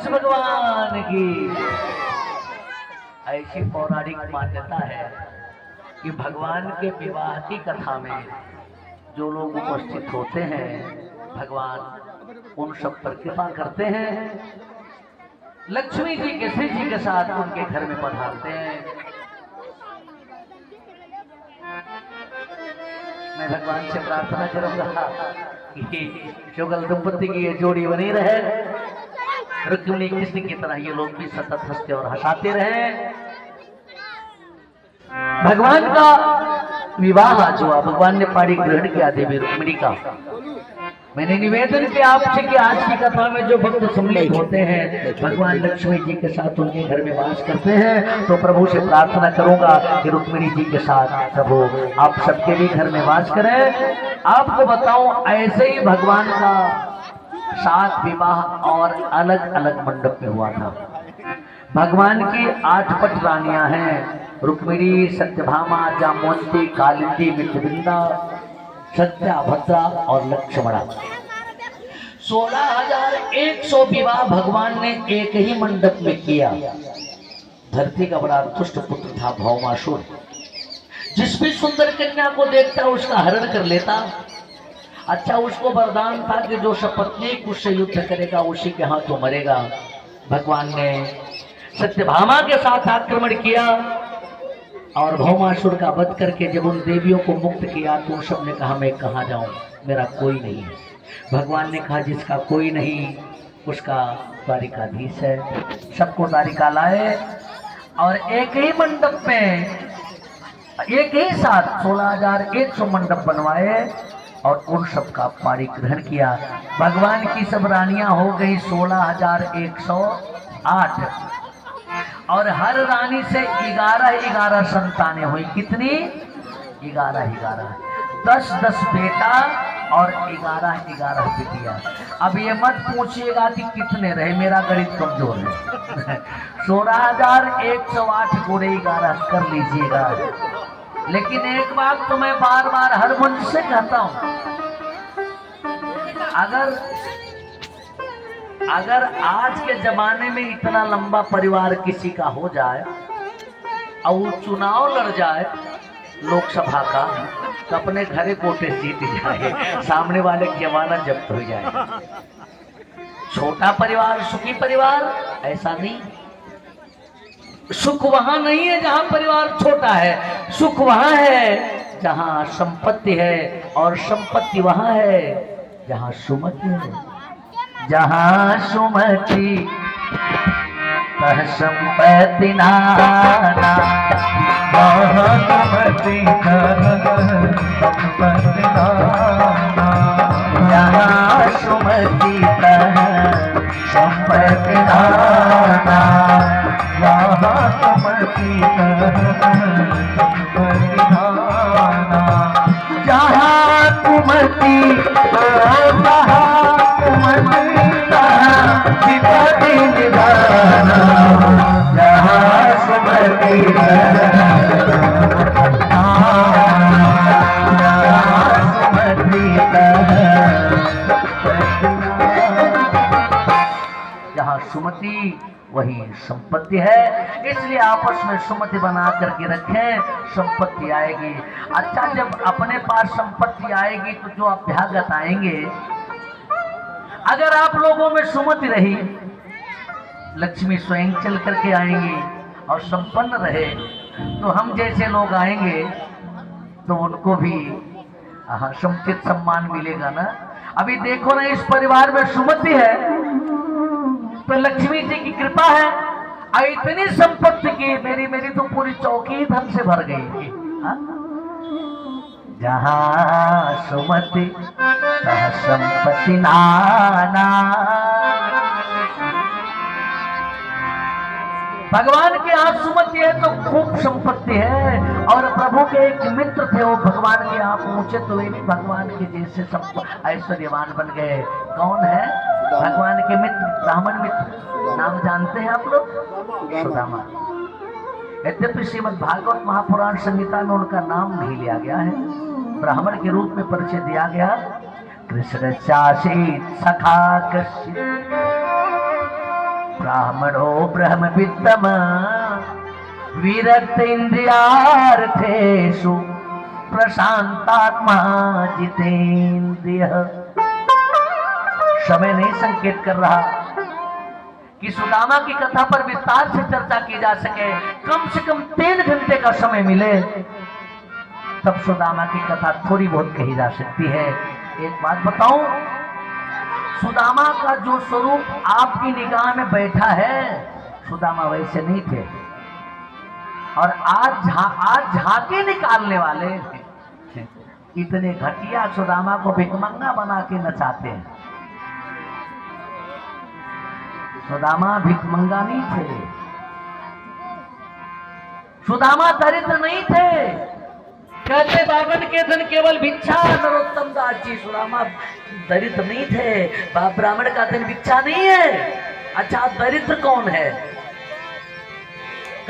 भगवान की। ऐसी पौराणिक मान्यता है कि भगवान के विवाह की कथा में जो लोग उपस्थित होते हैं भगवान उन सब पर कृपा करते हैं। लक्ष्मी जी के श्री जी के साथ उनके घर में पधारते हैं। मैं भगवान से प्रार्थना करूंगा कि शुगल दंपति की ये जोड़ी बनी रहे, रुक्मिणी कृष्ण की तरह ये लोग भी सतत हंसते और हंसाते रहे। भगवान का विवाह आज हुआ, भगवान ने पाणी ग्रहण किया देवी रुक्मिणी का। मैंने निवेदन किया आपसे कि आज की कथा में जो भक्त सम्मिलित होते हैं भगवान लक्ष्मी जी के साथ उनके घर में वास करते हैं, तो प्रभु से प्रार्थना करूंगा कि रुक्मिणी जी के साथ प्रभु आप सबके भी घर में वास करें। आपको बताऊं ऐसे ही भगवान का 7 विवाह और अलग अलग मंडप में हुआ था। भगवान की 8 पट रानियां हैं, रुक्मिणी, सत्यभामा, जामवंती, कालिंदी, मित्रविंदा, सत्या, भद्रा और लक्ष्मणा। 16,100 विवाह भगवान ने एक ही मंडप में किया। धरती का बड़ा दुष्ट पुत्र था भौमासुर, जिस भी सुंदर कन्या को देखता उसका हरण कर लेता। अच्छा, उसको वरदान था कि जो सपत्नीक उससे युद्ध करेगा उसी के हाथों मरेगा। भगवान ने सत्यभामा के साथ आक्रमण किया और भौमासुर का वध करके जब उन देवियों को मुक्त किया तो उन सब ने कहा मैं कहाँ जाऊं, मेरा कोई नहीं है। भगवान ने कहा जिसका कोई नहीं उसका द्वारिकाधीश है। सबको द्वारिका लाए और एक ही मंडप में एक ही साथ 16,100 मंडप बनवाए और उन सब का पाणी ग्रहण किया। भगवान की सब रानियां हो गई 16,108 और हर रानी से 11 संतानें हुई। कितनी? 11 10 बेटा और 11 बेटियां। अब ये मत पूछिएगा कि कितने रहे, मेरा गणित कमजोर है। 16,108 गुणे 11 कर लीजिएगा। लेकिन एक बात तो मैं बार बार हर मंच से कहता हूं, अगर आज के जमाने में इतना लंबा परिवार किसी का हो जाए और वो चुनाव लड़ जाए लोकसभा का तो अपने घरे कोटे जीत जाए, सामने वाले की जमानत जब्त हो जाए। छोटा परिवार सुखी परिवार ऐसा नहीं। सुख वहां नहीं है जहां परिवार छोटा है, सुख वहां है जहां संपत्ति है और संपत्ति वहां है जहां सुमति है। जहां सुमति तह संपत्ति नाना, जहां सुमति तह संपत्ति नाना, जहां सुमति तह संपत्ति नाना, जहां सुमति तह संपत्ति नाना, जहां कुमति जहाँ सुमति संपत्ति है, इसलिए आपस में सुमति बना करके रखें, संपत्ति आएगी। अच्छा, जब अपने पास संपत्ति आएगी तो जो अभ्यागत आएंगे, अगर आप लोगों में सुमति रही, लक्ष्मी स्वयं चल करके आएंगी और संपन्न रहे, तो हम जैसे लोग आएंगे तो उनको भी समुचित सम्मान मिलेगा ना। अभी देखो ना, इस परिवार में सुमति है तो लक्ष्मी जी की कृपा है, और इतनी संपत्ति की मेरी तो पूरी चौकी धन से भर गई। जहां सुमति तह संपत्ति नाना। भगवान के यहाँ सुमति है तो खूब संपत्ति है। और प्रभु के एक मित्र थे, वो भगवान के यहाँ पहुंचे तो वे भी भगवान के जैसे सब ऐश्वर्यवान बन गए। कौन है भगवान के मित्र? ब्राह्मण मित्र। नाम जानते हैं आप लोग? सुदामा। यद्यपि श्रीमद् भागवत महापुराण संहिता में उनका नाम नहीं लिया गया है, ब्राह्मण के रूप में परिचय दिया गया। कृष्ण चासी सखा कश्चित् ब्राह्मणो ब्रह्म विद्तम विरक्त इंद्रियार्थेषु प्रशांतात्मा जितेंद्रिय। समय नहीं संकेत कर रहा कि सुदामा की कथा पर विस्तार से चर्चा की जा सके, कम से कम 3 घंटे का समय मिले तब सुदामा की कथा थोड़ी बहुत कही जा सकती है। एक बात बताऊं, सुदामा का जो स्वरूप आपकी निगाह में बैठा है, सुदामा वैसे नहीं थे। और आज झांकी निकालने वाले इतने घटिया सुदामा को भिकमंगा बना के नचाते हैं। सुदामा भिकमंगा नहीं थे, सुदामा दरिद्र नहीं थे। कहते बावन के धन केवल भिक्षा नरोत्तम दास जी। सुदामा दरिद्र नहीं थे, ब्राह्मण का धन भिक्षा नहीं है। अच्छा, दरिद्र कौन है?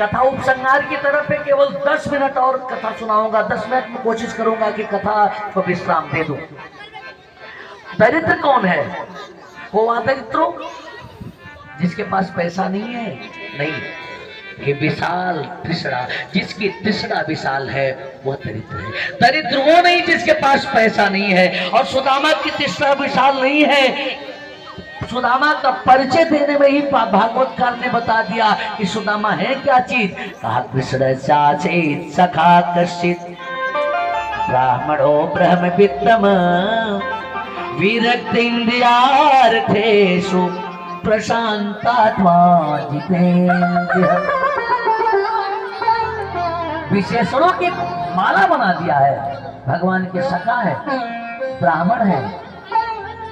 कथा उपसंहार की तरफ है, केवल 10 मिनट और कथा सुनाऊंगा। 10 मिनट में कोशिश करूंगा कि कथा को विश्राम दे दूं। दरिद्र कौन है? वो दरिद्र जिसके पास पैसा नहीं है? नहीं, ये विशाल तृष्णा, जिसकी तृष्णा विशाल है वह दरिद्र है। दरिद्र वो नहीं जिसके पास पैसा नहीं है। और सुदामा की तृष्णा विशाल नहीं है। सुदामा का परिचय देने में ही भागवतकार ने बता दिया कि सुदामा है क्या चीज। कहा कृष्ण चाचित सखा कश्चित ब्राह्मणो ब्रह्म वित्तम विरक्त इंद्रियार्थेषु प्रशांतात्मा जितेंद्रिय। विशेषणों की माला बना दिया है। भगवान के सखा है, ब्राह्मण है,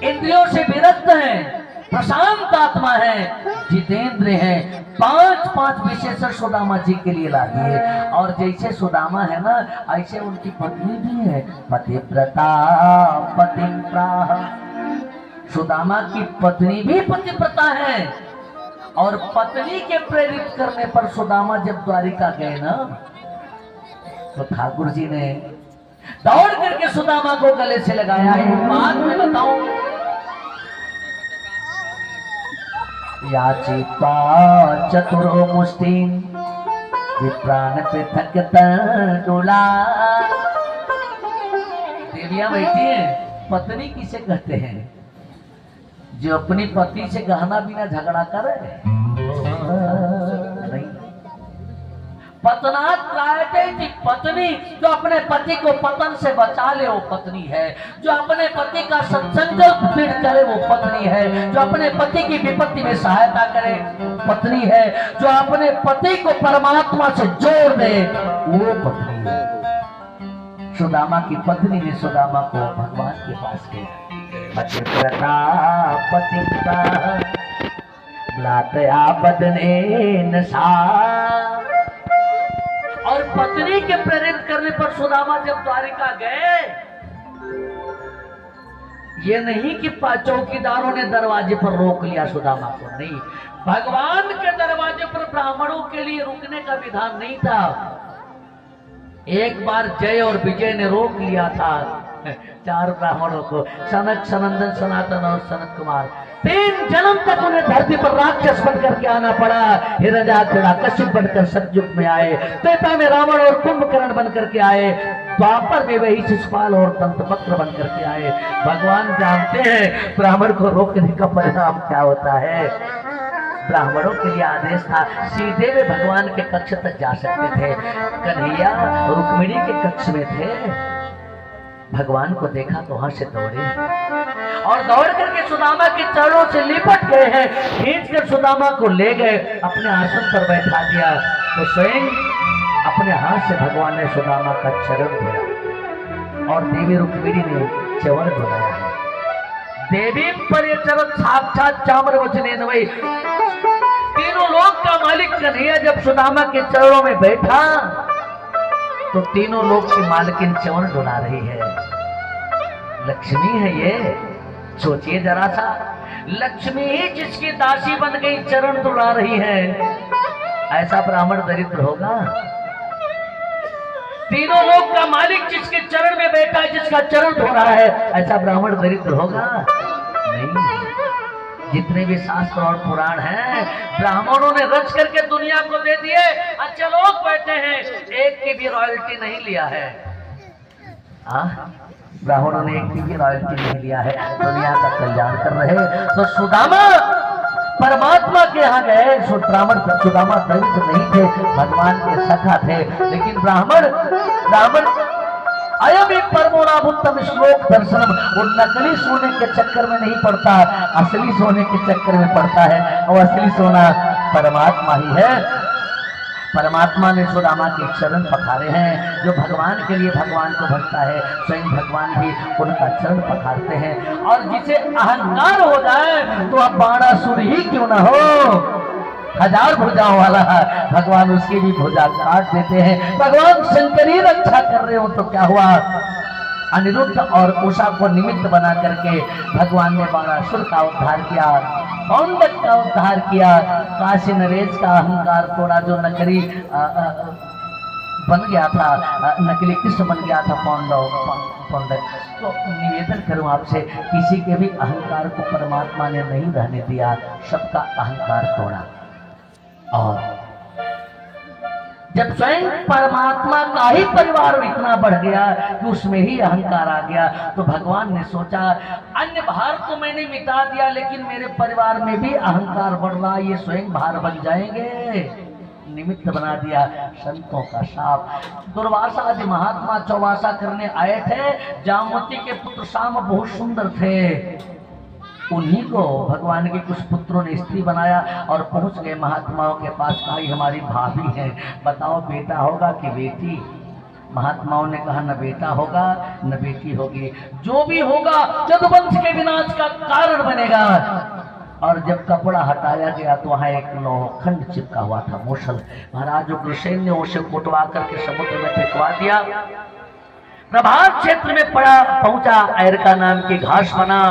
इंद्रियों से विरक्त है, प्रशांत आत्मा है, जितेंद्र है। 5 विशेषण सुदामा जी के लिए ला दिए। और जैसे सुदामा है ना, ऐसे उनकी पत्नी भी है, पतिव्रता पतिव्राह। सुदामा की पत्नी भी पतिव्रता है। और पत्नी के प्रेरित करने पर सुदामा जब द्वारिका गए ना, तो ठाकुर जी ने दौड़ करके सुदामा को गले से लगाया है। बात में बताऊं, याचिता चतुरो मुष्टिन विप्राण पृथक तंडुला। देवियां बैठी हैं। पत्नी किसे कहते हैं? जो अपनी पति से गहना बिना झगड़ा करे। नहीं, पतनात् त्रायते। पत्नी जो अपने पति को पतन से बचा ले वो पत्नी है। जो अपने पति का सत्संकल्प दृढ़ करे वो पत्नी है। जो अपने पति की विपत्ति में सहायता करे पत्नी है। जो अपने पति को परमात्मा से जोड़ दे वो पत्नी है। सुदामा की पत्नी ने सुदामा को भगवान के पास किया। पतिव्रता पतिव्रता ब्लातया बदने नशा। और पत्नी के प्रेरित करने पर सुदामा जब द्वारिका गए, ये नहीं कि चौकीदारों ने दरवाजे पर रोक लिया सुदामा को। नहीं, भगवान के दरवाजे पर ब्राह्मणों के लिए रुकने का विधान नहीं था। एक बार जय और विजय ने रोक लिया था। 4 ब्राह्मणों को, सनक, सनंदन, सनातन और सनत कुमार। 3 जन्म तक उन्हें धरती पर राक्षस बन करके आना पड़ा। हिरण्याक्ष कश्यप बनकर सतयुग में आए, त्रेता में रावण और कुंभकर्ण बन करके आए, द्वापर में वही शिशुपाल और दंतवक्र बन करके आए। भगवान जानते हैं ब्राह्मण को रोकने का परिणाम क्या होता है। ब्राह्मणों के लिए आदेश था सीधे वे भगवान के कक्ष तक जा सकते थे। कन्हैया रुक्मिणी के कक्ष में थे, भगवान को देखा तो वहां से दौड़े और दौड़ करके सुदामा के चरणों से लिपट गए हैं, खींच कर सुदामा को ले गए, अपने आसन पर बैठा दिया। तो स्वयं अपने हाथ से भगवान ने सुदामा का चरण धोया और देवी रुक्मिणी ने च्यवन धोया है। देवी पर ये चरण साक्षात चामर वचने नवई, तीनों लोक का मालिक कन्हैया जब सुदामा के चरणों में बैठा तो तीनों लोक की मालकिन च्यवन डुला रही है। लक्ष्मी है ये, सोचिए जरा सा, लक्ष्मी ही जिसकी दासी बन गई चरण डुला रही है, ऐसा ब्राह्मण दरिद्र होगा? तीनों लोक का मालिक जिसके चरण में बैठा है, जिसका चरण धो रहा है, ऐसा ब्राह्मण दरिद्र होगा? नहीं। जितने भी शास्त्र और पुराण हैं ब्राह्मणों ने रच करके दुनिया को दे दिए। अच्छे लोग बैठे हैं, एक की भी रॉयल्टी नहीं लिया है। ब्राह्मणों ने एक की भी रॉयल्टी नहीं लिया है, दुनिया का कल्याण कर रहे। तो सुदामा परमात्मा के यहाँ गए। ब्राह्मण सुदामा दरिद्र नहीं थे, भगवान के सखा थे, लेकिन ब्राह्मण अयम एक परमोलाभुत्तम श्लोक दर्शनम, वो नकली सोने के चक्कर में नहीं पड़ता, असली सोने के चक्कर में पड़ता है, और असली सोना परमात्मा ही है। परमात्मा ने सुदामा के चरण पखारे हैं। जो भगवान के लिए भगवान को भजता है, स्वयं भगवान भी उनका चरण पखारते हैं। और जिसे अहंकार हो जाए तो अब बाणासुर ही क्यों ना हो, 1000 भुजाओं वाला भगवान उसकी भी भुजा काट देते हैं। भगवान शंकर ही रक्षा कर रहे हो तो क्या हुआ? अनिरुद्ध और उषा को निमित्त बना करके भगवान ने बाणासुर का उद्धार किया, पौंडक का उद्धार किया, काशी नरेश का अहंकार तोड़ा, जो नकली बन गया था, नकली कृष्ण बन गया था पौंडक। तो निवेदन करूं आपसे, किसी के भी अहंकार को परमात्मा ने नहीं रहने दिया, सबका अहंकार तोड़ा। और जब स्वयं परमात्मा का ही परिवार इतना बढ़ गया कि उसमें ही अहंकार आ गया, तो भगवान ने सोचा अन्य भार तो मैंने मिटा दिया, लेकिन मेरे परिवार में भी अहंकार बढ़ रहा, ये स्वयं भार बन जाएंगे। निमित्त बना दिया संतों का शाप। दुर्वासा आदि महात्मा चौवासा करने आए थे, जामवती के पुत्र शाम बहुत सुंदर थे, उन्हीं को भगवान के कुछ पुत्रों ने स्त्री बनाया और पहुंच गए महात्माओं के पास, कहा हमारी भाभी है, बताओ बेटा होगा कि बेटी? महात्माओं ने कहा न बेटा होगा न बेटी होगी, जो भी होगा यदुवंश के विनाश का कारण बनेगा। और जब कपड़ा हटाया गया तो वहां एक लोहखंड चिपका हुआ था, मूसल। महाराज उग्रसेन ने उसे कुटवा करके समुद्र में फेंकवा दिया। प्रभात क्षेत्र में पहुंचा, ऐरका नाम की घास बना,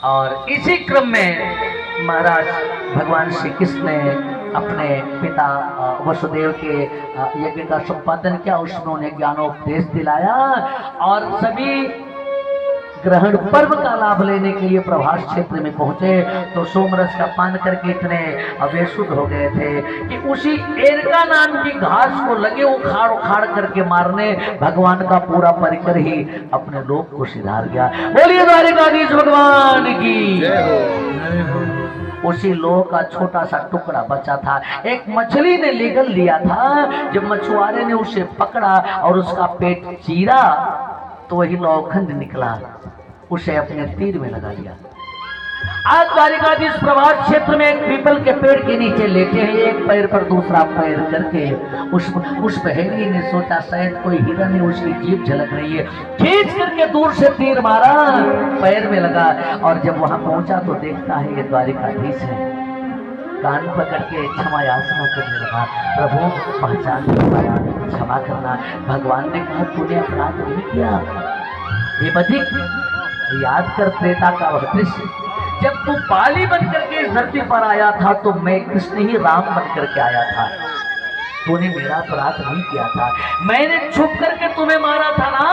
और इसी क्रम में महाराज भगवान श्री कृष्ण ने अपने पिता वसुदेव के यज्ञ का संपादन किया, उसमें उन्हें ज्ञानोपदेश दिलाया, और सभी ग्रहण पर्व का लाभ लेने के लिए प्रभास क्षेत्र में पहुंचे। तो सोमरस का पान करके इतने अवेशुद्ध हो गए थे कि उसी एरका नाम की घास को लगे उखाड़ उखाड़ करके मारने, भगवान का पूरा परिकर ही अपने लोक को सिधार गया। बोलिए द्वारिकाधीश भगवान की। उसी लोह का छोटा सा टुकड़ा बचा था, एक मछली ने निगल लिया था। जब मछुआरे ने उसे पकड़ा और उसका पेट चीरा तो वही लोहखंड निकला, उसे अपने तीर में लगा लिया। आज द्वारिकाधीश प्रभास क्षेत्र में एक पीपल के पेड़ के नीचे लेटे हैं, एक पैर पर दूसरा पैर करके। उस बहेड़ी ने सोचा शायद कोई हिरन है, उसकी जीभ झलक रही है, खींच करके दूर से तीर मारा, पैर में लगा। और जब वहां पहुंचा तो देखता है ये द्वारिकाधीश है, कान पकड़ के क्षमा याचना करने लगा, प्रभु पहचान नहीं पाया, क्षमा करना। भगवान ने कहा तूने अपराध नहीं किया, ये बधिक याद कर त्रेता का वह दृश्य, जब तू बाली बनकर के इस धरती पर आया था तो मैं कृष्ण ही राम बनकर के आया था, तूने मेरा अपराध नहीं किया था, मैंने छुप करके तुम्हें मारा था ना।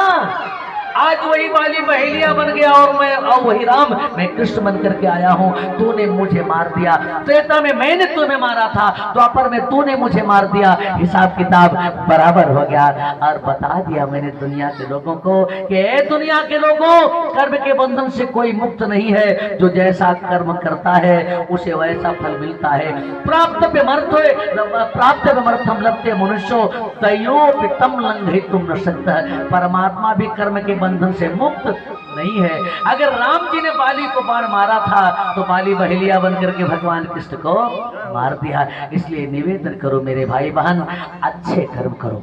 आज वही वाली बहेलिया बन गया और मैं वही राम, मैं कृष्ण बन करके आया हूँ। तूने मुझे मार दिया, त्रेता में मैंने तुम्हें मारा था, द्वापर में तूने मुझे मार दिया, हिसाब किताब बराबर हो गया। और बता दिया मैंने दुनिया के लोगों को कि दुनिया के लोगों, कर्म के बंधन से कोई मुक्त नहीं है, जो जैसा कर्म करता है उसे वैसा फल मिलता है। प्राप्त प्राप्त लभते मनुष्यो तयोपि तम लंघितुम न शक्तः। परमात्मा भी कर्म के बंधन से मुक्त नहीं है। अगर राम जी ने बाली को बाण मारा था तो बाली बहेलिया बनकर के भगवान कृष्ण को मार दिया। इसलिए निवेदन करो मेरे भाई बहन, अच्छे कर्म करो।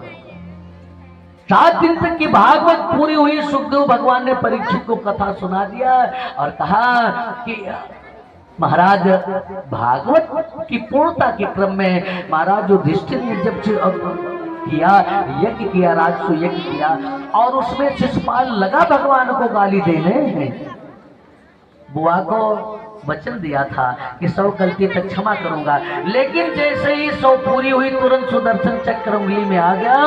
7 दिन तक की भागवत पूरी हुई। सुखदेव भगवान ने परीक्षित को कथा सुना दिया और कहा कि महाराज, भागवत की पूर्णता के क्रम में महाराज युधिष्ठिर ने जब किया, यज्ञ किया, राजसु यज्ञ किया, और उसमें शिशुपाल लगा भगवान को गाली देने। बुआ को वचन दिया था कि 100 गलती तक क्षमा करूंगा, लेकिन जैसे ही 100 पूरी हुई तुरंत सुदर्शन चक्र उंगली में आ गया।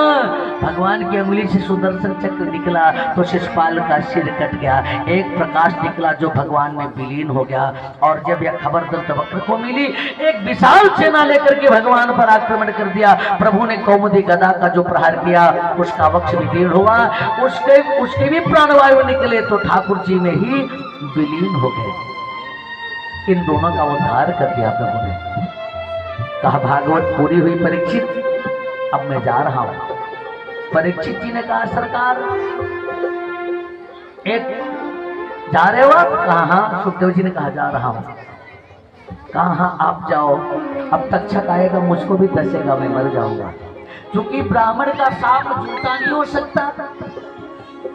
भगवान की उंगली से सुदर्शन चक्र निकला तो शिशुपाल का सिर कट गया। एक प्रकाश निकला जो भगवान में विलीन हो गया। और जब यह खबर दंतवक्र को मिली, एक विशाल सेना लेकर के भगवान पर आक्रमण कर दिया। प्रभु ने कौमुदी गदा का जो प्रहार किया उसका वक्ष विदीर्ण हुआ, उसके भी प्राणवायु निकले तो ठाकुर जी में ही विलीन हो गए। इन दोनों का उद्धार कर दिया प्रभु ने। कहा भागवत पूरी हुई परीक्षित, अब मैं जा रहा हूं। परीक्षित जी ने कहा सरकार एक जा रहे हो आप? कहा हाँ। सुखदेव जी ने कहा जा रहा हूं। कहा हाँ आप जाओ, अब तक्षक आएगा मुझको भी दसेगा, मैं मर जाऊंगा। क्योंकि ब्राह्मण का साप झूठा नहीं हो सकता।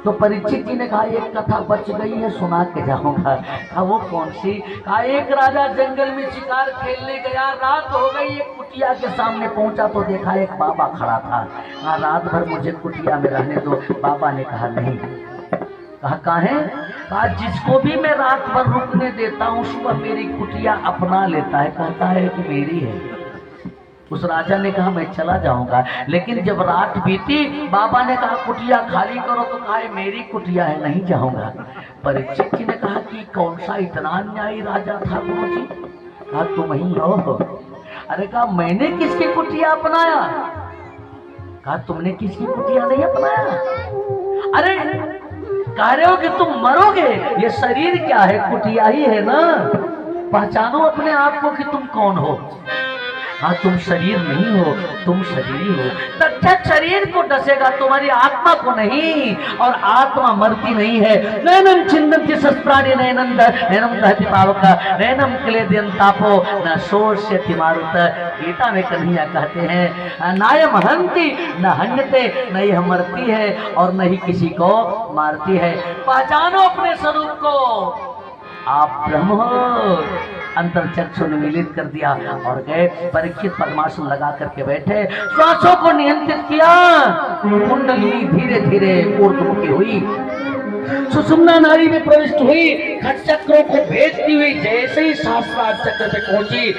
तो परीक्षित जी ने कहा एक कथा बच गई है, सुना के जाऊंगा। कहा वो कौन सी? कहा एक राजा जंगल में शिकार खेलने गया, रात हो गई, एक कुटिया के सामने पहुंचा तो देखा एक बाबा खड़ा था। कहा रात भर मुझे कुटिया में रहने दो। बाबा ने कहा नहीं। कहा काहे? कहा जिसको भी मैं रात भर रुकने देता हूँ सुबह मेरी कुटिया अपना लेता है, कहता है कि मेरी है। उस राजा ने कहा मैं चला जाऊंगा, लेकिन जब रात बीती बाबा ने कहा कुटिया खाली करो, तो कहा मेरी कुटिया है, नहीं जाऊंगा। परीक्षित जी ने कहा कि कौन सा इतना अन्यायी राजा था गुरु जी? कहा तुम ही हो। अरे कहा मैंने किसकी कुटिया अपनाया? कहा तुमने किसकी कुटिया नहीं अपनाया। अरे कह रहे हो कि तुम मरोगे, ये शरीर क्या है? कुटिया ही है ना। पहचानो अपने आप को कि तुम कौन हो। हाँ तुम शरीर नहीं हो, तुम शरीर हो। तक्षक शरीर को डसेगा, तुम्हारी आत्मा को नहीं। और आत्मा मरती नहीं है। नैनम छिन्दन्ति शस्त्राणि नैनम दहति पावक नैनम क्लेदयन्तापो न शोष्यति मारुत। गीता में कन्हैया कहते हैं नायम हन्ति न हन्यते, न यह मरती है और न ही किसी को मारती है। पहचानो अपने स्वरूप को, आप ब्रह्म हो। अंतरचक्षु मिलित कर दिया और गए। परीक्षित पद्मासन लगा करके बैठे, श्वासों को नियंत्रित किया। कुंडली धीरे धीरे ऊर्ध्वमुखी हुई, सुषुम्ना नाड़ी में प्रविष्ट हुई। खट चक्रों को भेजती हुई जैसे ही सहस्रार चक्र पे पहुंची,